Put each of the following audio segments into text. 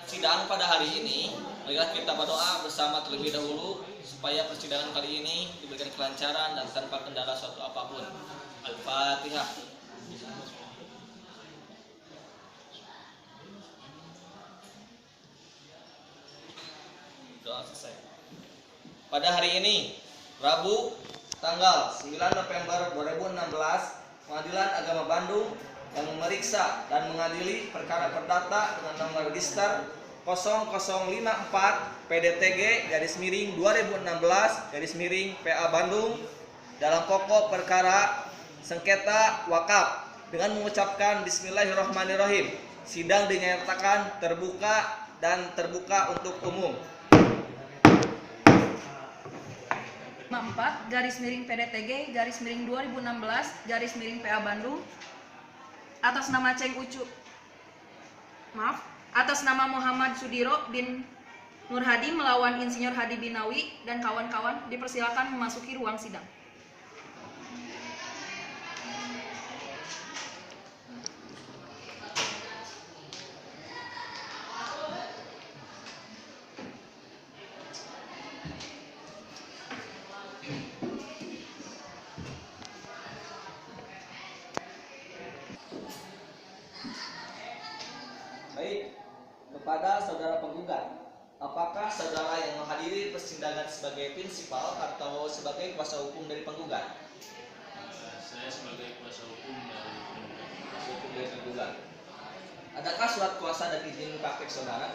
Sidang pada hari ini, marilah kita berdoa bersama terlebih dahulu supaya persidangan kali ini diberikan kelancaran dan tanpa kendala suatu apapun. Al-Fatihah. Doa selesai. Pada hari ini, Rabu, tanggal 9 November 2016, Pengadilan Agama Bandung yang memeriksa dan mengadili perkara perdata dengan nomor register 0054 PDTG _2016 PA Bandung dalam pokok perkara sengketa wakaf dengan mengucapkan Bismillahirrahmanirrahim. Sidang dinyatakan terbuka dan terbuka untuk umum. 4 _PDTG _2016 PA Bandung atas nama atas nama Muhammad Sudiro bin Nur Hadi melawan Insinyur Hadi Binawi dan kawan-kawan dipersilakan memasuki ruang sidang. Baik, kepada saudara penggugat, apakah saudara yang menghadiri persidangan sebagai prinsipal atau sebagai kuasa hukum dari penggugat? Saya sebagai kuasa hukum Dari penggugat. Adakah surat kuasa dan izin praktek saudara?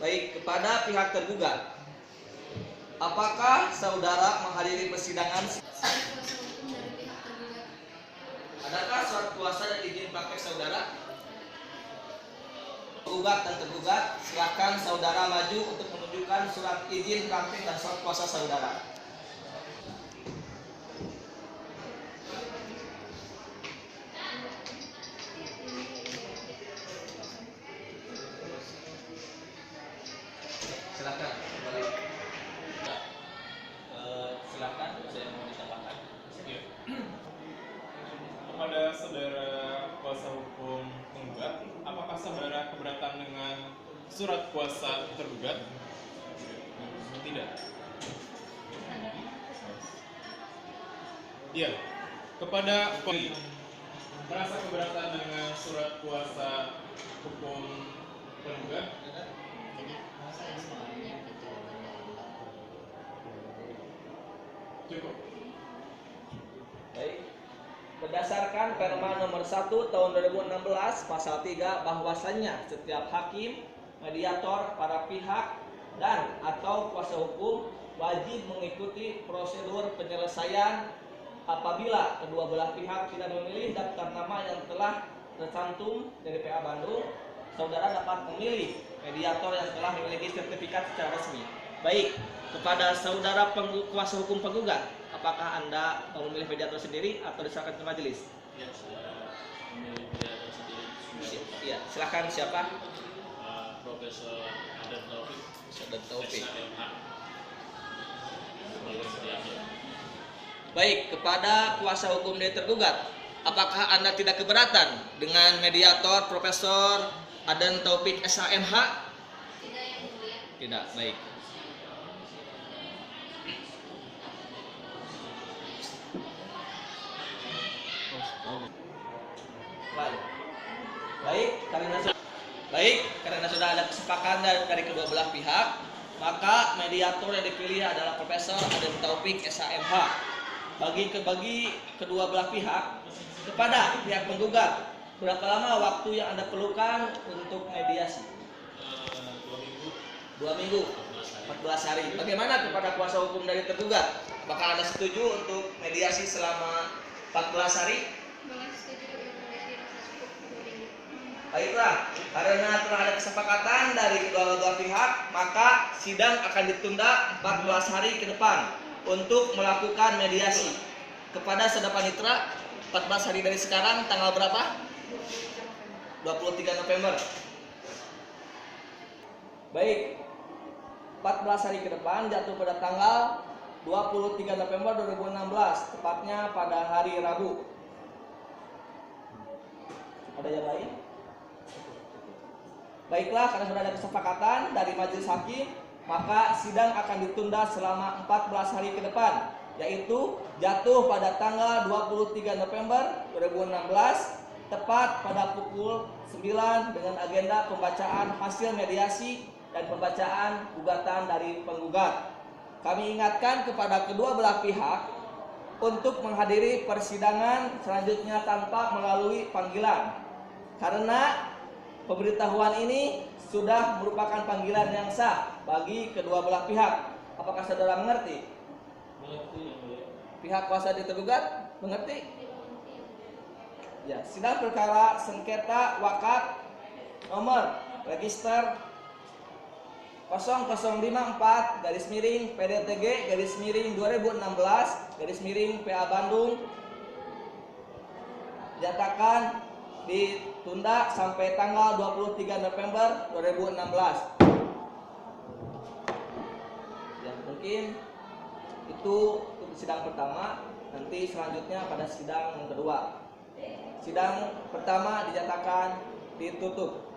Baik, kepada pihak tergugat, apakah saudara menghadiri persidangan? Adakah surat kuasa dan izin praktek saudara? Penggugat dan tergugat, silakan saudara maju untuk menunjukkan surat izin praktek dan surat kuasa saudara. Silakan. Silakan, ada yang mau ditambahkan? Kepada saudara kuasa hukum penggugat, apakah saudara keberatan dengan surat kuasa tergugat? Tidak. Iya. Kepada merasa keberatan dengan surat kuasa hukum penggugat? Cukup. Baik. Berdasarkan Perma nomor 1 tahun 2016 pasal 3 bahwasannya setiap hakim, mediator, para pihak dan atau kuasa hukum wajib mengikuti prosedur penyelesaian apabila kedua belah pihak tidak memilih daftar nama yang telah tercantum dari PA Bandung. Saudara dapat memilih mediator yang telah memiliki sertifikat secara resmi. Baik, kepada saudara kuasa hukum penggugat, apakah Anda mau memilih mediator sendiri atau diserahkan ke majelis? Ya, saya memilih mediator sendiri. Iya, silakan siapa? Profesor Adan Taufik. Adan Taufik. SHMH. Baik, kepada kuasa hukum dari tergugat, apakah Anda tidak keberatan dengan mediator Profesor Adan Taufik SHMH? Tidak, yang mulia. Tidak, baik. Karena sudah ada kesepakatan dari kedua belah pihak, maka mediator yang dipilih adalah Profesor Adan Taufik SHMH. Bagi kedua belah pihak, kepada pihak penggugat, berapa lama waktu yang Anda perlukan untuk mediasi? 2 minggu, 14 hari. Bagaimana kepada kuasa hukum dari tergugat? Apakah Anda setuju untuk mediasi selama 14 hari? Boleh setuju dengan mediasi rasa cukup 2 minggu. Baiklah, karena telah ada kesepakatan dari kedua belah pihak, maka sidang akan ditunda 14 hari ke depan untuk melakukan mediasi. Kepada saudara panitera, 14 hari dari sekarang, tanggal berapa? 23 November. Baik, 14 hari ke depan jatuh pada tanggal 23 November 2016, tepatnya pada hari Rabu. Ada yang lain? Baiklah, karena sudah ada kesepakatan dari majelis hakim, maka sidang akan ditunda selama 14 hari ke depan, yaitu jatuh pada tanggal 23 November 2016 tepat pada pukul 9 dengan agenda pembacaan hasil mediasi dan pembacaan gugatan dari penggugat. Kami ingatkan kepada kedua belah pihak untuk menghadiri persidangan selanjutnya tanpa melalui panggilan, karena pemberitahuan ini sudah merupakan panggilan yang sah bagi kedua belah pihak. Apakah saudara mengerti? Mengerti yang mulia. Pihak kuasa ditergugat mengerti? Ya, sidang perkara sengketa wakaf nomor register 0054 PDTG 2016 PA Bandung dinyatakan ditunda sampai tanggal 23 November 2016. Ya, mungkin itu untuk sidang pertama. Nanti selanjutnya pada sidang yang kedua. Sidang pertama dinyatakan ditutup.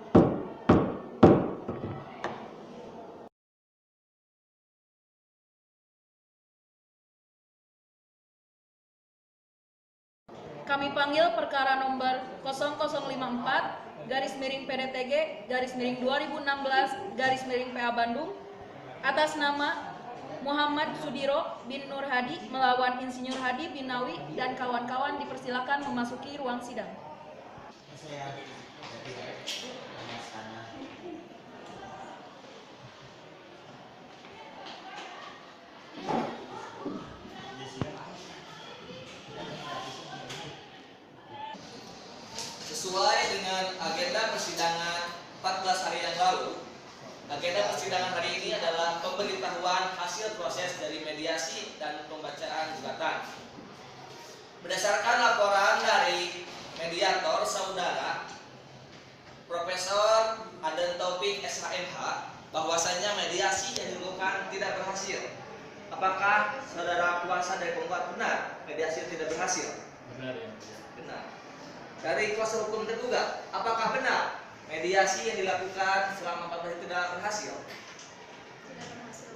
Kami panggil perkara nomor 0054 PDTG 2016 PA Bandung atas nama Muhammad Sudiro bin Nur Hadi melawan Insinyur Hadi bin Nawi dan kawan-kawan dipersilakan memasuki ruang sidang. Sesuai dengan agenda persidangan 14 hari yang lalu, agenda persidangan hari ini adalah pemberitahuan hasil proses dari mediasi dan pembacaan gugatan. Berdasarkan laporan dari mediator saudara Profesor Aden Taufik SHMH bahwasanya mediasi yang dilakukan tidak berhasil. Apakah saudara kuasa dari penggugat benar mediasi tidak berhasil? Benar yang mulia. Benar. Dari kuasa hukum tergugat, apakah benar mediasi yang dilakukan selama 14 hari tidak berhasil? Tidak berhasil.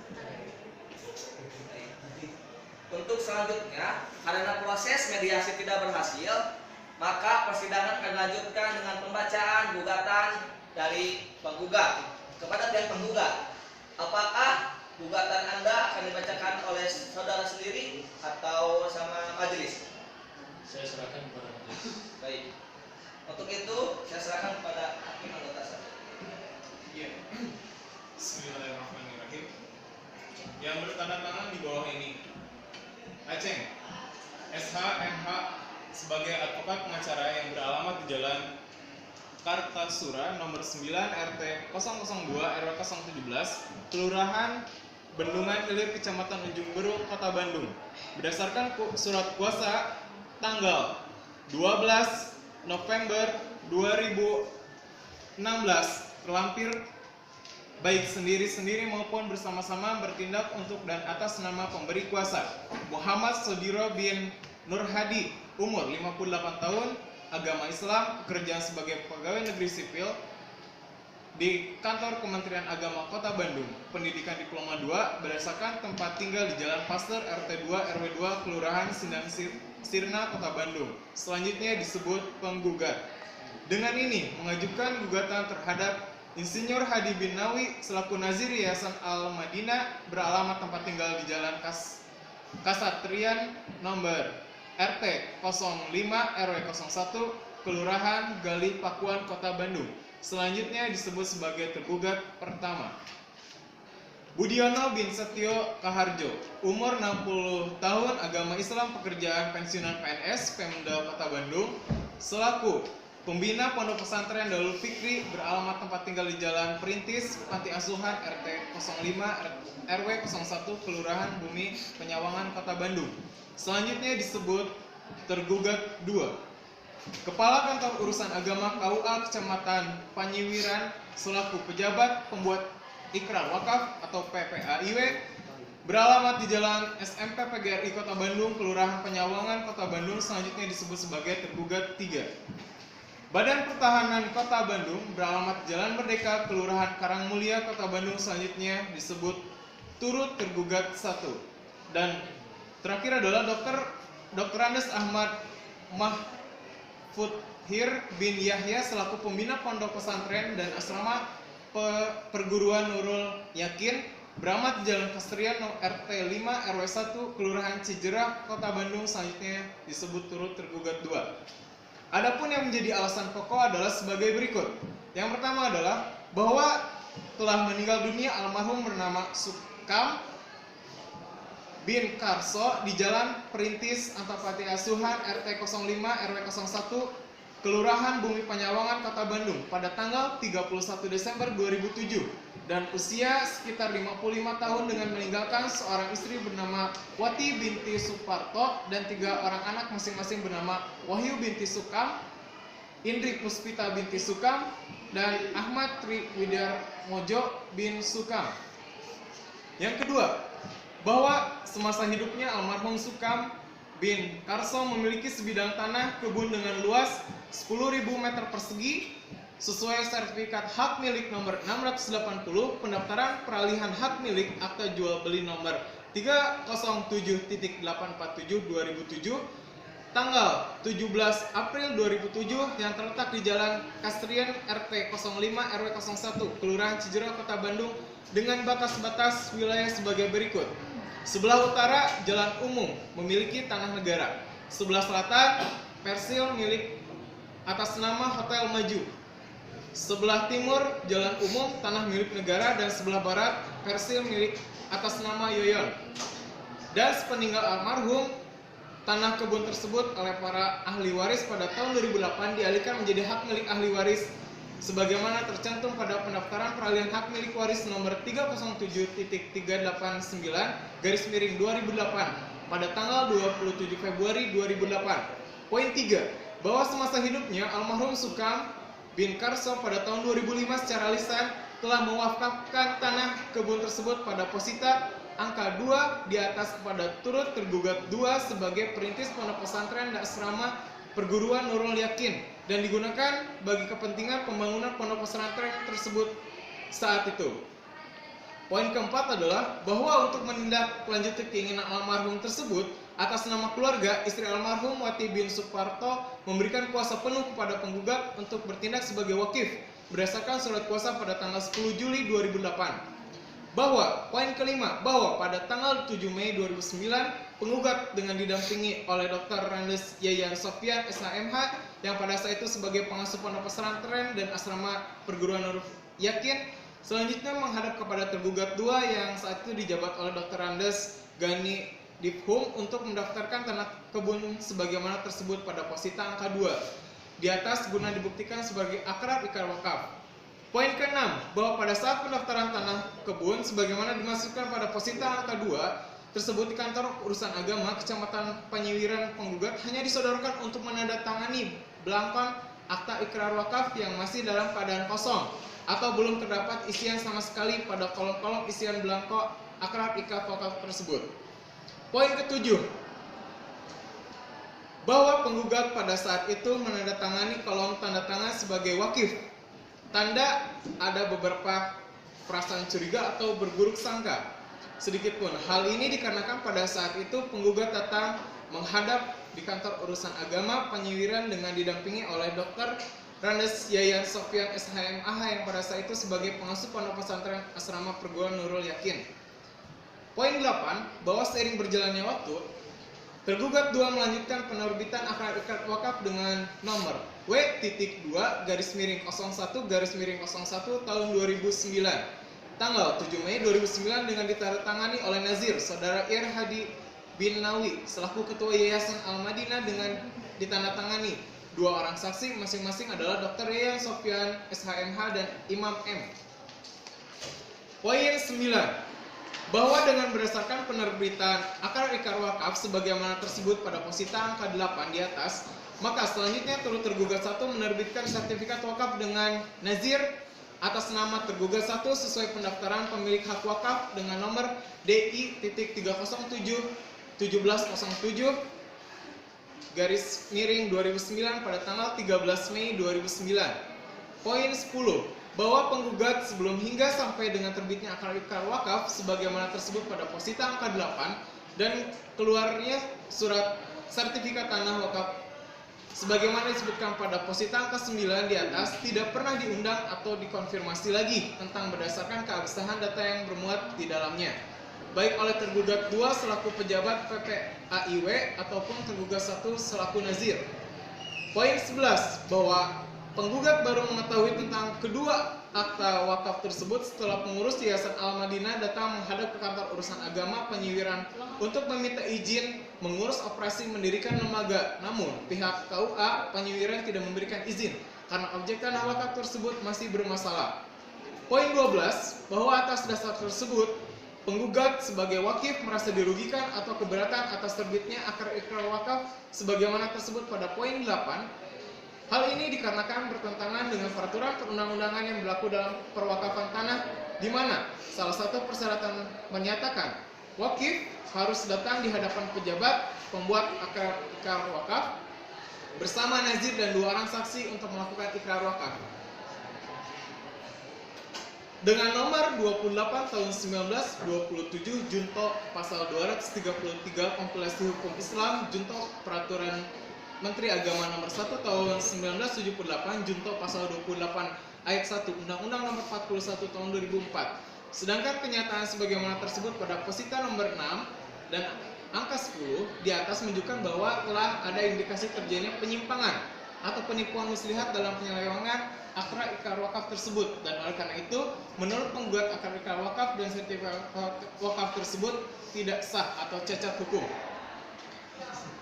Baik. Untuk selanjutnya, karena proses mediasi tidak berhasil, maka persidangan akan dilanjutkan dengan pembacaan gugatan dari penggugat kepada pihak penggugat. Apakah gugatan Anda akan dibacakan oleh saudara sendiri atau sama majelis? Saya serahkan kepada majelis. Baik. Untuk itu saya serahkan kepada hakim anggota saya. Ya. Bismillahirrahmanirrahim. Yang bertanda tangan di bawah ini Aceng SHMH sebagai advokat pengacara yang beralamat di Jalan Kartasura nomor 9 RT 002 RW 017 Kelurahan Bendungan Hilir Kecamatan Ujung Berung Kota Bandung berdasarkan surat kuasa tanggal 12 November 2016 terlampir baik sendiri-sendiri maupun bersama-sama bertindak untuk dan atas nama pemberi kuasa Muhammad Sudiro bin Nur Hadi, umur 58 tahun, agama Islam, pekerjaan sebagai pegawai negeri sipil di kantor Kementerian Agama Kota Bandung, pendidikan diploma 2 berdasarkan tempat tinggal di Jalan Pasteur RT 2 RW 2 Kelurahan Sindang Sirna Kota Bandung. Selanjutnya disebut penggugat. Dengan ini mengajukan gugatan terhadap Insinyur Hadi bin Nawi selaku Nazir Yayasan Al-Madinah beralamat tempat tinggal di Jalan Kasatrian nomor RT 05 RW 01 Kelurahan Gali Pakuan Kota Bandung. Selanjutnya disebut sebagai tergugat pertama Budiono bin Setio Kaharjo, umur 60 tahun, agama Islam, pekerjaan pensiunan PNS Pemda Kota Bandung, selaku pembina Pondok Pesantren Darul Fikri beralamat tempat tinggal di Jalan Perintis, Panti Asuhan RT 05 RW 01 Kelurahan Bumi Penyawangan Kota Bandung. Selanjutnya disebut tergugat 2 Kepala Kantor Urusan Agama KUA Kecamatan Panyiwiran selaku pejabat pembuat ikrar wakaf atau PPAIW beralamat di Jalan SMP PGRI Kota Bandung, Kelurahan Penyawangan Kota Bandung. Selanjutnya disebut sebagai tergugat 3 Badan Pertahanan Kota Bandung beralamat Jalan Merdeka, Kelurahan Karangmulia, Kota Bandung selanjutnya disebut turut tergugat 1. Dan terakhir adalah Dr. Andes Ahmad Mahfudhir bin Yahya selaku pembina pondok pesantren dan asrama perguruan Nurul Yakin beramat Jalan Kastrian RT 5 RW 1 Kelurahan Cijerah, Kota Bandung selanjutnya disebut turut tergugat 2. Adapun yang menjadi alasan pokok adalah sebagai berikut. Yang pertama adalah bahwa telah meninggal dunia almarhum bernama Sukam bin Karso di Jalan Perintis Antapati Asuhan RT 05 RW 01 Kelurahan Bumi Panyawangan, Kota Bandung pada tanggal 31 Desember 2007 dan usia sekitar 55 tahun dengan meninggalkan seorang istri bernama Wati binti Suparto dan 3 orang anak masing-masing bernama Wahyu binti Sukam, Indri Puspita binti Sukam, dan Ahmad Tri Widar Mojo bin Sukam. Yang kedua, bahwa semasa hidupnya almarhum Sukam bin Karso memiliki sebidang tanah kebun dengan luas 10.000 meter persegi sesuai sertifikat hak milik nomor 680 pendaftaran peralihan hak milik akta jual beli nomor 307.847 2007 tanggal 17 April 2007 yang terletak di Jalan Kastrian RT 05 RW 01 Kelurahan Cijerah, Kota Bandung dengan batas-batas wilayah sebagai berikut. Sebelah utara jalan umum memiliki tanah negara. Sebelah selatan persil milik atas nama Hotel Maju. Sebelah timur jalan umum tanah milik negara dan sebelah barat persil milik atas nama Yoyon. Dan sepeninggal almarhum tanah kebun tersebut oleh para ahli waris pada tahun 2008 dialihkan menjadi hak milik ahli waris sebagaimana tercantum pada pendaftaran peralihan hak milik waris nomor 307.389/2008 pada tanggal 27 Februari 2008. Poin 3. Bahwa semasa hidupnya almarhum Sukam bin Karso pada tahun 2005 secara lisan telah mewakafkan tanah kebun tersebut pada posita angka 2 di atas kepada turut tergugat 2 sebagai perintis pondok pesantren dan asrama perguruan Nurul Yakin dan digunakan bagi kepentingan pembangunan pondok pesantren tersebut saat itu. Poin keempat adalah bahwa untuk menindaklanjuti keinginan almarhum tersebut atas nama keluarga, istri almarhum Wati bin Suparto memberikan kuasa penuh kepada penggugat untuk bertindak sebagai wakif berdasarkan surat kuasa pada tanggal 10 Juli 2008. Bahwa poin kelima, bahwa pada tanggal 7 Mei 2009 penggugat dengan didampingi oleh Dr. Randes Yayan Sofyan SHMH yang pada saat itu sebagai pengasuh pondok pesantren dan asrama perguruan Nurul Yakin selanjutnya menghadap kepada tergugat 2 yang saat itu dijabat oleh Dr. Randes Gani Diphum untuk mendaftarkan tanah kebun sebagaimana tersebut pada posita angka 2 di atas guna dibuktikan sebagai akrab ikrar wakaf. Poin ke-6, bahwa pada saat pendaftaran tanah kebun sebagaimana dimasukkan pada posita angka 2 tersebut di kantor urusan agama Kecamatan Panyiwiran penggugat hanya disodorkan untuk menandatangani belangkon akta ikrar wakaf yang masih dalam keadaan kosong atau belum terdapat isian sama sekali pada kolom-kolom isian belangko akrab ikrar wakaf tersebut. Poin ke-7, bahwa penggugat pada saat itu menandatangani kolom tanda tangan sebagai wakif. Tanda ada beberapa perasaan curiga atau berburuk sangka sedikitpun. Hal ini dikarenakan pada saat itu penggugat datang menghadap di kantor urusan agama Panyiwiran dengan didampingi oleh Dr. Randes Yayan Sofyan SHMH yang pada saat itu sebagai pengasuh pondok pesantren asrama perguruan Nurul Yakin. Poin 8, bahwa seiring berjalannya waktu, tergugat 2 melanjutkan penerbitan akad ikrar wakaf dengan nomor W.2/01/01 tahun 2009, tanggal 7 Mei 2009 dengan ditandatangani oleh Nazir, Saudara Ir Hadi bin Nawi, selaku Ketua Yayasan Al-Madinah dengan ditandatangani 2 orang saksi masing-masing adalah Dr. Yayan Sofyan SHMH dan Imam M. Poin 9. Bahwa dengan berdasarkan penerbitan akad ikrar wakaf sebagaimana tersebut pada posita angka 8 di atas, maka selanjutnya turut tergugat 1 menerbitkan sertifikat wakaf dengan Nazir atas nama tergugat 1 sesuai pendaftaran pemilik hak wakaf dengan nomor DI.307 1707 10/2009 pada tanggal 13 Mei 2009. Poin 10. Bahwa penggugat sebelum hingga sampai dengan terbitnya akar ikrar wakaf sebagaimana tersebut pada posita angka 8 dan keluarnya surat sertifikat tanah wakaf sebagaimana disebutkan pada posita angka 9 di atas tidak pernah diundang atau dikonfirmasi lagi tentang berdasarkan keabsahan data yang bermuat di dalamnya, baik oleh tergugat 2 selaku pejabat PPAIW ataupun tergugat 1 selaku nazir. Poin 11. Bahwa penggugat baru mengetahui tentang kedua akta wakaf tersebut setelah pengurus Yayasan Al-Madinah datang menghadap ke kantor urusan agama penyiwiran untuk meminta izin mengurus operasi mendirikan lembaga. Namun, pihak KUA penyiwiran tidak memberikan izin karena objek tanah wakaf tersebut masih bermasalah. Poin 12. Bahwa atas dasar tersebut, penggugat sebagai wakif merasa dirugikan atau keberatan atas terbitnya akar ikrar wakaf sebagaimana tersebut pada poin 8. Hal ini dikarenakan bertentangan dengan peraturan perundang-undangan yang berlaku dalam perwakafan tanah, di mana salah satu persyaratan menyatakan wakif harus datang di hadapan pejabat pembuat akar ikrar wakaf bersama nazir dan 2 orang saksi untuk melakukan ikrar wakaf. Dengan nomor 28 tahun 1927 Junto pasal 233 Kompilasi Hukum Islam Junto Peraturan Menteri Agama nomor 1 tahun 1978 Junto pasal 28 ayat 1 Undang-Undang nomor 41 tahun 2004. Sedangkan kenyataan sebagaimana tersebut pada posita nomor 6 dan angka 10 di atas menunjukkan bahwa telah ada indikasi terjadinya penyimpangan atau penipuan muslihat dalam penyelewengan akar ikrar wakaf tersebut, dan oleh karena itu menurut penggugat akar ikrar wakaf dan sertifikat wakaf tersebut tidak sah atau cacat hukum.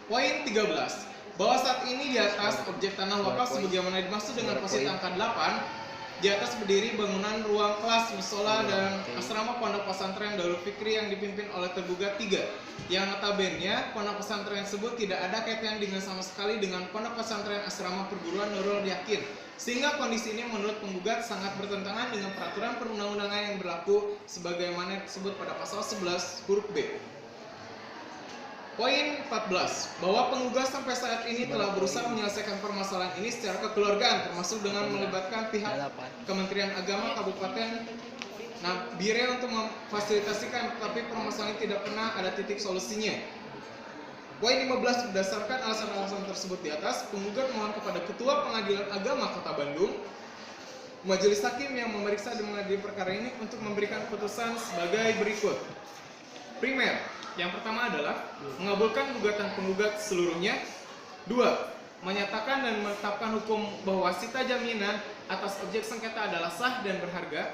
Poin 13. Bahwa saat ini di atas objek tanah wakaf sebagaimana dimaksud dengan posita angka 8 di atas berdiri bangunan ruang kelas, musola dan asrama pondok pesantren Darul Fikri yang dipimpin oleh tergugat 3 yang notabene pondok pesantren tersebut tidak ada kaitannya dengan sama sekali dengan pondok pesantren asrama perguruan Nurul Yakin, sehingga kondisi ini menurut penggugat sangat bertentangan dengan peraturan perundang-undangan yang berlaku sebagaimana disebut pada pasal 11 huruf B. Poin 14. Bahwa penggugat sampai saat ini telah berusaha menyelesaikan permasalahan ini secara kekeluargaan, termasuk dengan melibatkan pihak Kementerian Agama Kabupaten Nabire untuk memfasilitasikan, tetapi permasalahan ini tidak pernah ada titik solusinya. Poin 15. Berdasarkan alasan-alasan tersebut di atas, penggugat mohon kepada Ketua Pengadilan Agama Kota Bandung, Majelis Hakim yang memeriksa dan mengadili perkara ini untuk memberikan putusan sebagai berikut. Primer, yang pertama adalah mengabulkan gugatan penggugat seluruhnya. 2. Menyatakan dan menetapkan hukum bahwa sita jaminan atas objek sengketa adalah sah dan berharga.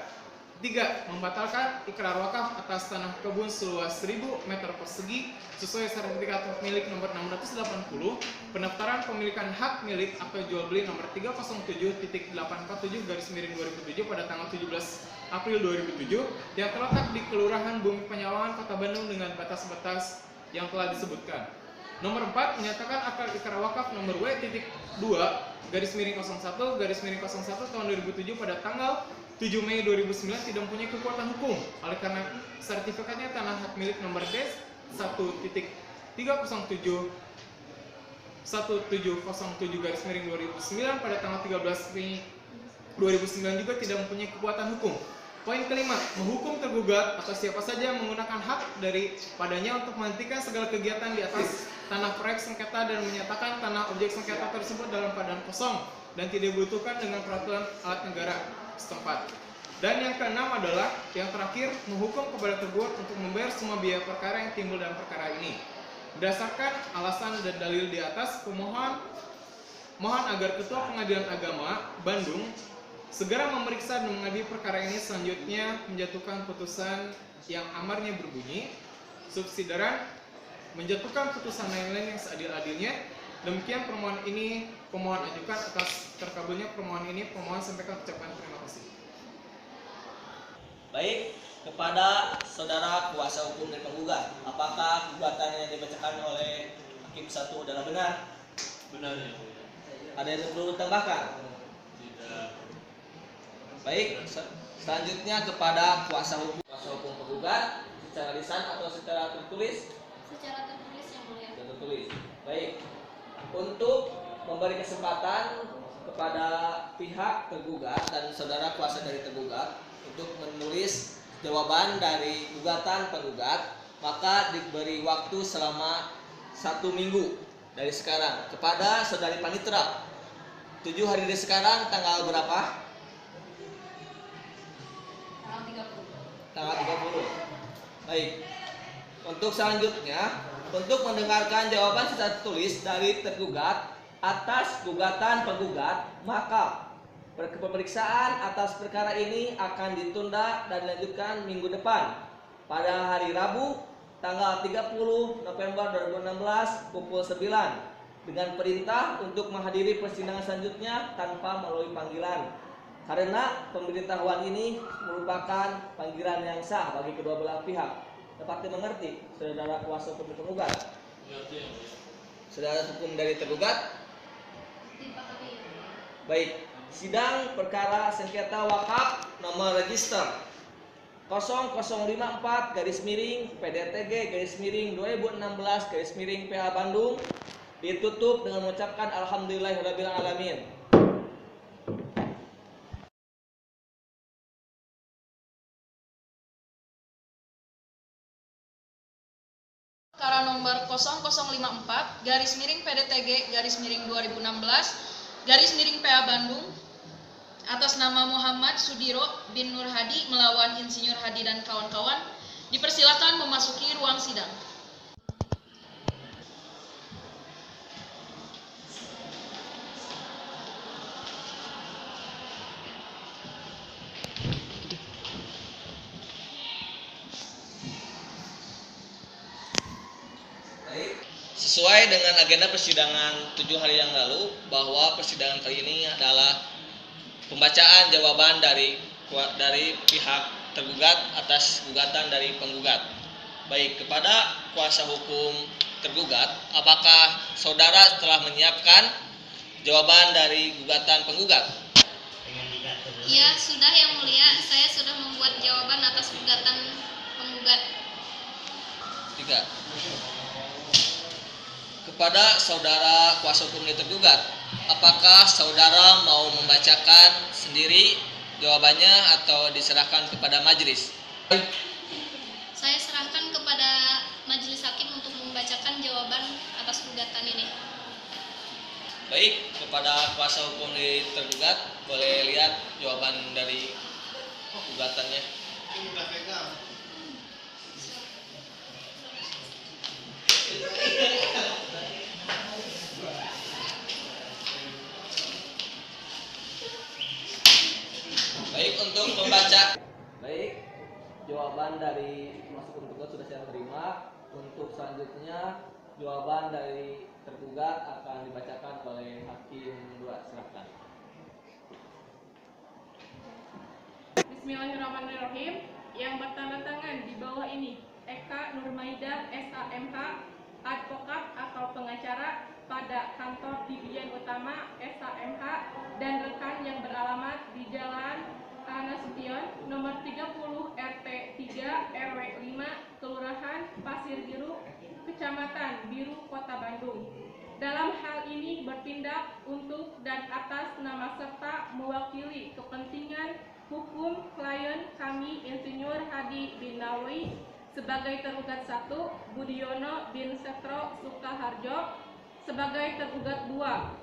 3. Membatalkan ikrar wakaf atas tanah kebun seluas 1000 meter persegi sesuai sertifikat hak milik nomor 680, pendaftaran pemilikan hak milik atau jual beli nomor 307.847/2007 pada tanggal 17 April 2007 yang terletak di Kelurahan Bumi Penyawangan, Kota Bandung dengan batas-batas yang telah disebutkan. Nomor 4. Menyatakan akar ikrar wakaf nomor W.2/01/01 tahun 2007 pada tanggal 7 Mei 2009 tidak mempunyai kekuatan hukum. Oleh karena sertifikatnya tanah hak milik nomor D1.307/1707 pada tanggal 13 Mei 2009 juga tidak mempunyai kekuatan hukum. Poin kelima, menghukum tergugat atau siapa saja yang menggunakan hak daripadanya untuk menghentikan segala kegiatan di atas tanah proyek sengketa dan menyatakan tanah objek sengketa tersebut dalam keadaan kosong dan tidak dibutuhkan dengan peraturan alat negara setempat. Dan yang keenam adalah yang terakhir, menghukum kepada tergugat untuk membayar semua biaya perkara yang timbul dalam perkara ini. Berdasarkan alasan dan dalil di atas, pemohon mohon agar Ketua Pengadilan Agama Bandung segera memeriksa dan mengadili perkara ini, selanjutnya menjatuhkan putusan yang amarnya berbunyi subsidiaran, menjatuhkan putusan lain-lain yang seadil-adilnya. Demikian permohonan ini pemohon ajukan. Atas terkabulnya permohonan ini pemohon sampaikan ucapan terima kasih. Baik, kepada saudara kuasa hukum dari penggugat, apakah gugatan yang dibacakan oleh Hakim 1 adalah benar? Benar ya mulia. Ada yang perlu ditambahkan? Tidak. Baik, selanjutnya kepada kuasa hukum penggugat secara lisan atau secara tertulis? Secara tertulis yang mulia. Secara tertulis. Baik. untuk memberi kesempatan kepada pihak tergugat dan saudara kuasa dari tergugat untuk menulis jawaban dari gugatan penggugat, maka diberi waktu selama 1 minggu dari sekarang kepada saudari Panitra. 7 hari dari sekarang tanggal berapa? Tanggal 30. Baik. Untuk selanjutnya, untuk mendengarkan jawaban secara tertulis dari tergugat atas gugatan penggugat, maka pemeriksaan atas perkara ini akan ditunda dan dilanjutkan minggu depan pada hari Rabu tanggal 30 November 2016 pukul 9 dengan perintah untuk menghadiri persidangan selanjutnya tanpa melalui panggilan, karena pemberitahuan ini merupakan panggilan yang sah bagi kedua belah pihak. Dapat dimengerti, saudara kuasa hukum penggugat? Mengerti yang mulia. Saudara hukum dari tergugat? Dipahami. Baik, sidang perkara sengketa wakaf nomor register 0054-PDTG-2016-PA Bandung ditutup dengan mengucapkan alhamdulillahirabbil alamin. Perkara nomor 0054-PDTG-2016-PA Bandung atas nama Muhammad Sudiro bin Nur Hadi melawan Insinyur Hadi dan kawan-kawan dipersilakan memasuki ruang sidang. Sesuai dengan agenda persidangan 7 hari yang lalu, bahwa persidangan kali ini adalah pembacaan jawaban dari pihak tergugat atas gugatan dari penggugat. Baik, kepada kuasa hukum tergugat, apakah saudara telah menyiapkan jawaban dari gugatan penggugat? Ya, sudah yang mulia. Saya sudah membuat jawaban atas gugatan penggugat. 3. Kepada saudara kuasa hukum yang tergugat, apakah saudara mau membacakan sendiri jawabannya atau diserahkan kepada majelis? Saya serahkan kepada majelis hakim untuk membacakan jawaban atas gugatan ini. Baik, kepada kuasa hukum di tergugat, boleh lihat jawaban dari gugatannya. Baik, untuk membaca. Baik, jawaban dari kuasa hukum tergugat sudah saya terima. Untuk selanjutnya, jawaban dari tergugat akan dibacakan oleh hakim 2. Silakan. Bismillahirrahmanirrahim. Yang bertanda tangan di bawah ini Eka Nurmaidah SAMH, advokat atau pengacara pada kantor Divien Utama SAMH dan rekan yang beralamat di Jalan Nasution nomor 30 RT 3 RW 5 Kelurahan Pasir Biru Kecamatan Biru Kota Bandung. Dalam hal ini bertindak untuk dan atas nama serta mewakili kepentingan hukum klien kami Insinyur Hadi bin Nawi sebagai tergugat 1, Budiono bin Setro Sukaharjo sebagai tergugat 2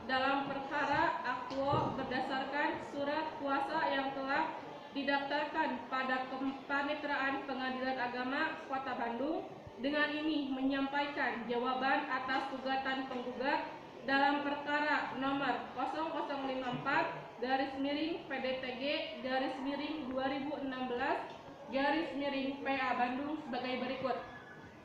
dalam perkara Akwo berdasarkan surat kuasa yang telah didaftarkan pada Kepanitraan Pengadilan Agama Kota Bandung. Dengan ini menyampaikan jawaban atas gugatan penggugat dalam perkara nomor 0054-PDTG-2016-PA Bandung sebagai berikut.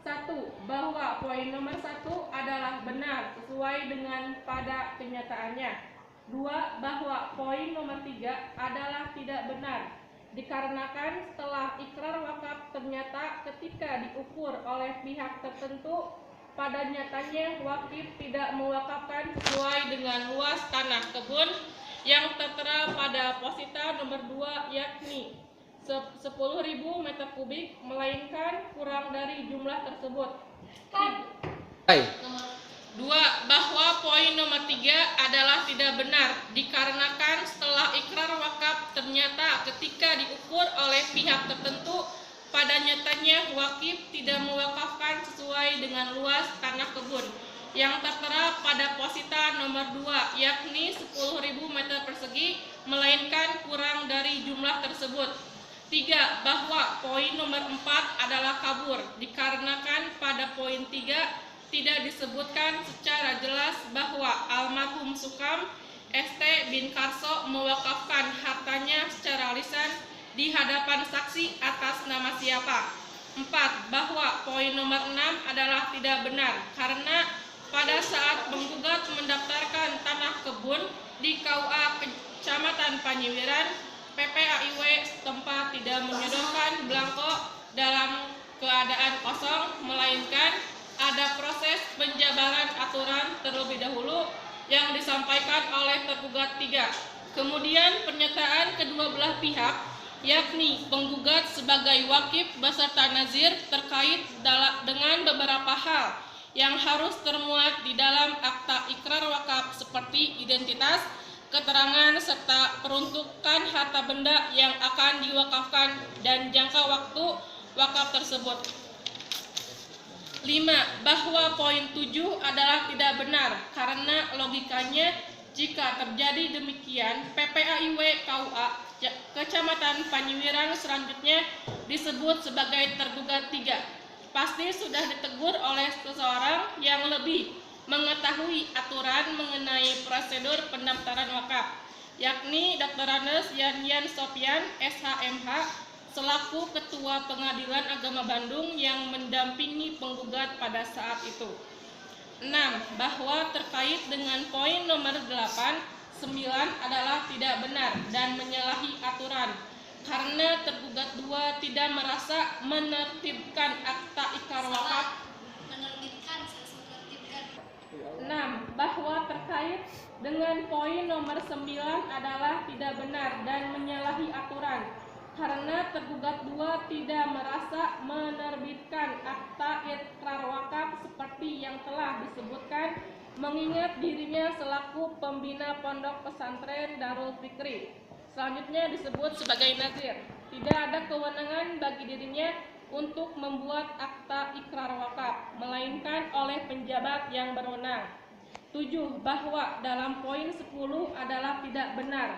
1. Bahwa poin nomor 1 adalah benar sesuai dengan pada kenyataannya. 2. Bahwa poin nomor 3 adalah tidak benar dikarenakan setelah ikrar wakaf ternyata ketika diukur oleh pihak tertentu pada nyatanya wakif tidak mewakafkan sesuai dengan luas tanah kebun yang tertera pada posita nomor 2 yakni 10.000 meter kubik melainkan kurang dari jumlah tersebut. 2. Bahwa poin nomor 3 adalah tidak benar dikarenakan setelah ikrar wakaf ternyata ketika diukur oleh pihak tertentu pada nyatanya wakif tidak mewakafkan sesuai dengan luas tanah kebun yang tertera pada posita nomor 2 yakni 10.000 meter persegi melainkan kurang dari jumlah tersebut. 3. Bahwa poin nomor 4 adalah kabur dikarenakan pada poin 3 tidak disebutkan secara jelas bahwa almarhum Sukam ST bin Karso mewakafkan hartanya secara lisan di hadapan saksi atas nama siapa. 4. Bahwa poin nomor 6 adalah tidak benar karena pada saat penggugat mendaftarkan tanah kebun di KUA Kecamatan Panyiwiran, PPAIW setempat tidak menyodorkan belangko dalam keadaan kosong, melainkan ada proses penjabaran aturan terlebih dahulu yang disampaikan oleh tergugat 3. Kemudian pernyataan kedua belah pihak, yakni penggugat sebagai wakif beserta nazir terkait dengan beberapa hal yang harus termuat di dalam akta ikrar wakaf seperti identitas, keterangan, serta peruntukan harta benda yang akan diwakafkan dan jangka waktu wakaf tersebut. 5. Bahwa poin 7 adalah tidak benar karena logikanya jika terjadi demikian PPAIW KUA Kecamatan Panyiwiran selanjutnya disebut sebagai tergugat 3 pasti sudah ditegur oleh seseorang yang lebih mengetahui aturan mengenai prosedur pendaftaran wakaf, yakni Dr. Andes Yanyan Sopian SHMH selaku Ketua Pengadilan Agama Bandung yang mendampingi penggugat pada saat itu. 6. Bahwa terkait dengan poin nomor 8, 9 adalah tidak benar dan menyalahi aturan karena tergugat 2 tidak merasa menertibkan akta ikrar wakaf. 6. Bahwa terkait dengan poin nomor 9 adalah tidak benar dan menyalahi aturan karena tergugat 2 tidak merasa menerbitkan akta ikrar wakaf seperti yang telah disebutkan, mengingat dirinya selaku pembina pondok pesantren Darul Fikri. Selanjutnya disebut sebagai nazir. Tidak ada kewenangan bagi dirinya untuk membuat akta ikrar wakaf, melainkan oleh penjabat yang berwenang. 7. Bahwa dalam poin 10 adalah tidak benar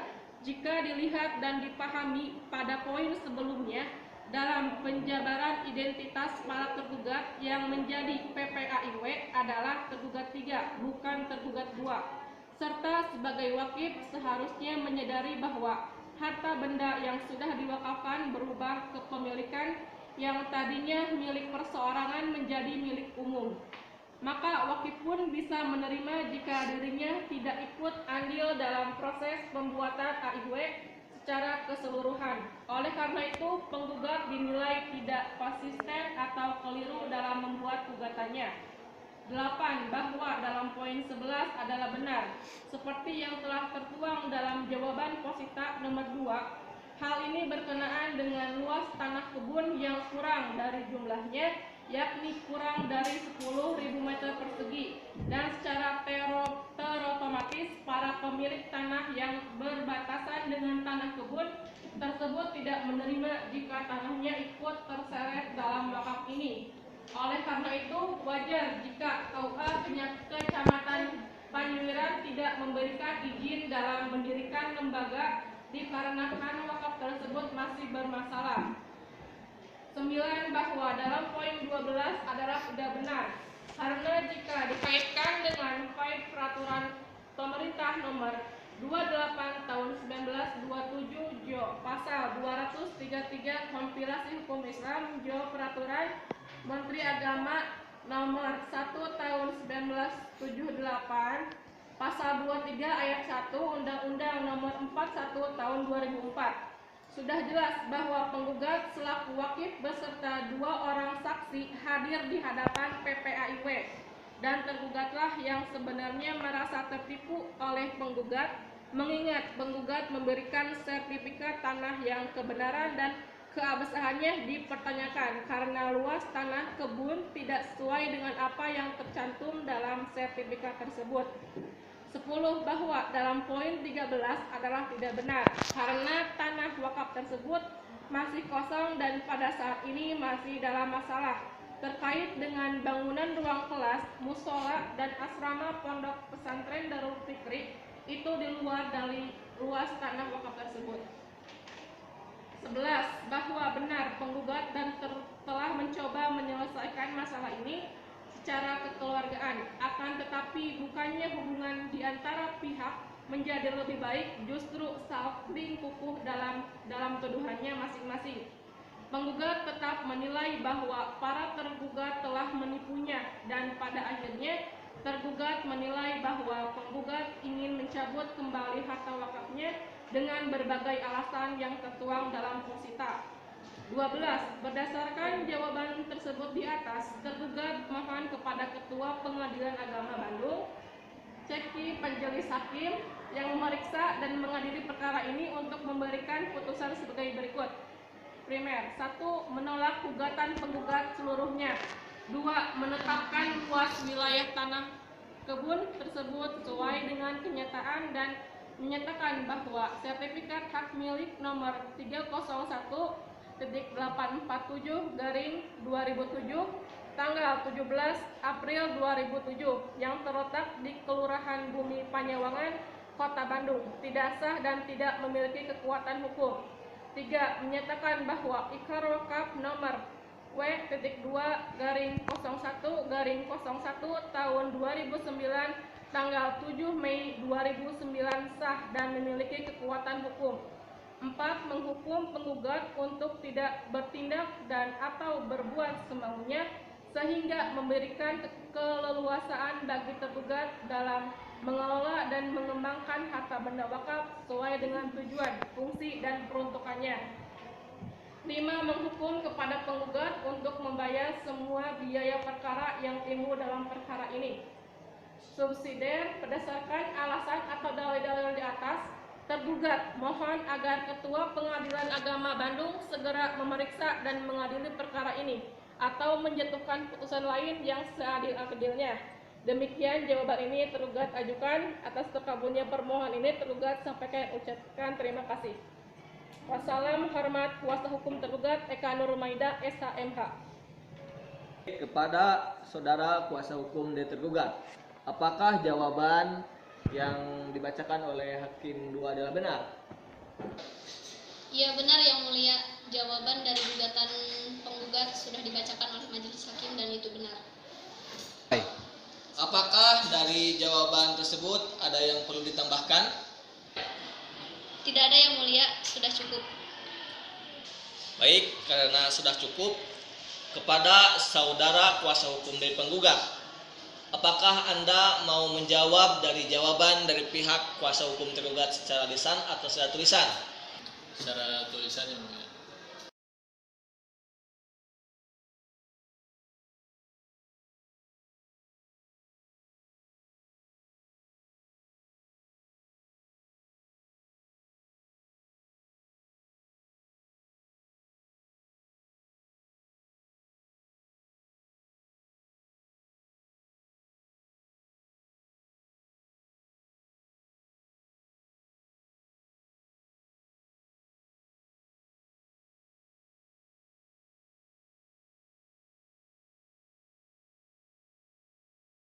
jika dilihat dan dipahami pada poin sebelumnya dalam penjabaran identitas para tergugat yang menjadi PPAIW adalah tergugat 3 bukan tergugat 2, serta sebagai wakif seharusnya menyadari bahwa harta benda yang sudah diwakafkan berubah kepemilikan yang tadinya milik perseorangan menjadi milik umum. Maka wakif pun bisa menerima jika dirinya tidak ikut andil dalam proses pembuatan AIW secara keseluruhan. Oleh karena itu, penggugat dinilai tidak konsisten atau keliru dalam membuat gugatannya. 8. Bahwa dalam poin 11 adalah benar, seperti yang telah tertuang dalam jawaban posita nomor 2. Hal ini berkenaan dengan luas tanah kebun yang kurang dari jumlahnya, yakni kurang dari 10.000 meter persegi, dan secara terotomatis para pemilik tanah yang berbatasan dengan tanah kebun tersebut tidak menerima jika tanahnya ikut terseret dalam wakaf ini. Oleh karena itu, wajar jika KUA Kecamatan Panyiwiran tidak memberikan izin dalam mendirikan lembaga dikarenakan wakaf tersebut masih bermasalah. 9. Bahwa dalam poin 12 adalah tidak benar karena jika dikaitkan dengan poin peraturan pemerintah nomor 28 tahun 1927 Jo pasal 233 kompilasi hukum Islam Jo peraturan Menteri Agama nomor 1 tahun 1978 pasal 23 ayat 1 Undang-Undang nomor 41 tahun 2004. Sudah jelas bahwa penggugat selaku wakif beserta 2 orang saksi hadir di hadapan PPAIW dan tergugatlah yang sebenarnya merasa tertipu oleh penggugat, mengingat penggugat memberikan sertifikat tanah yang kebenaran dan keabsahannya dipertanyakan karena luas tanah kebun tidak sesuai dengan apa yang tercantum dalam sertifikat tersebut. 10. Bahwa dalam poin 13 adalah tidak benar karena tanah wakaf tersebut masih kosong dan pada saat ini masih dalam masalah terkait dengan bangunan ruang kelas, musola, dan asrama pondok pesantren Darul Fikri itu di luar dari luas tanah wakaf tersebut. 11. Bahwa benar penggugat dan telah mencoba menyelesaikan masalah ini secara kekeluargaan, akan tetapi bukannya hubungan di antara pihak menjadi lebih baik, justru saling kukuh dalam tuduhannya masing-masing. Penggugat tetap menilai bahwa para tergugat telah menipunya dan pada akhirnya tergugat menilai bahwa penggugat ingin mencabut kembali harta wakafnya dengan berbagai alasan yang tertuang dalam posita. 12. Berdasarkan jawaban tersebut di atas, tergugat mohon kepada Ketua Pengadilan Agama Bandung, Ceki Majelis Hakim yang memeriksa dan mengadili perkara ini untuk memberikan putusan sebagai berikut. Primer, 1. Menolak gugatan penggugat seluruhnya. 2. Menetapkan luas wilayah tanah kebun tersebut sesuai dengan kenyataan dan menyatakan bahwa sertifikat hak milik nomor 301.847/2007 tanggal 17 April 2007 yang terletak di Kelurahan Bumi Panyawangan, Kota Bandung tidak sah dan tidak memiliki kekuatan hukum. 3. Menyatakan bahwa ikrar wakaf nomor W.2/01/01 tahun 2009 tanggal 7 Mei 2009 sah dan memiliki kekuatan hukum. 4. Menghukum penggugat untuk tidak bertindak dan atau berbuat semaunya sehingga memberikan keleluasaan bagi tergugat dalam mengelola dan mengembangkan harta benda wakaf sesuai dengan tujuan, fungsi, dan peruntukannya. 5. Menghukum kepada penggugat untuk membayar semua biaya perkara yang timbul dalam perkara ini. Subsidiar, berdasarkan alasan atau dalil-dalil di atas, tergugat mohon agar Ketua Pengadilan Agama Bandung segera memeriksa dan mengadili perkara ini atau menjatuhkan putusan lain yang seadil-adilnya. Demikian jawaban ini tergugat ajukan. Atas terkabulnya permohonan ini tergugat sampaikan ucapkan terima kasih. Wassalam, hormat kuasa hukum tergugat Eka Nurmaidah SHMH. Kepada saudara kuasa hukum dari tergugat, apakah jawaban yang dibacakan oleh Hakim 2 adalah benar? Ya benar Yang Mulia, jawaban dari gugatan penggugat sudah dibacakan oleh majelis hakim dan itu benar. Apakah dari jawaban tersebut ada yang perlu ditambahkan? Tidak ada Yang Mulia, sudah cukup. Baik, karena sudah cukup, kepada saudara kuasa hukum dari penggugat, apakah Anda mau menjawab dari jawaban dari pihak kuasa hukum tergugat secara lisan atau secara tulisan? Secara tulisan Yang Mulia.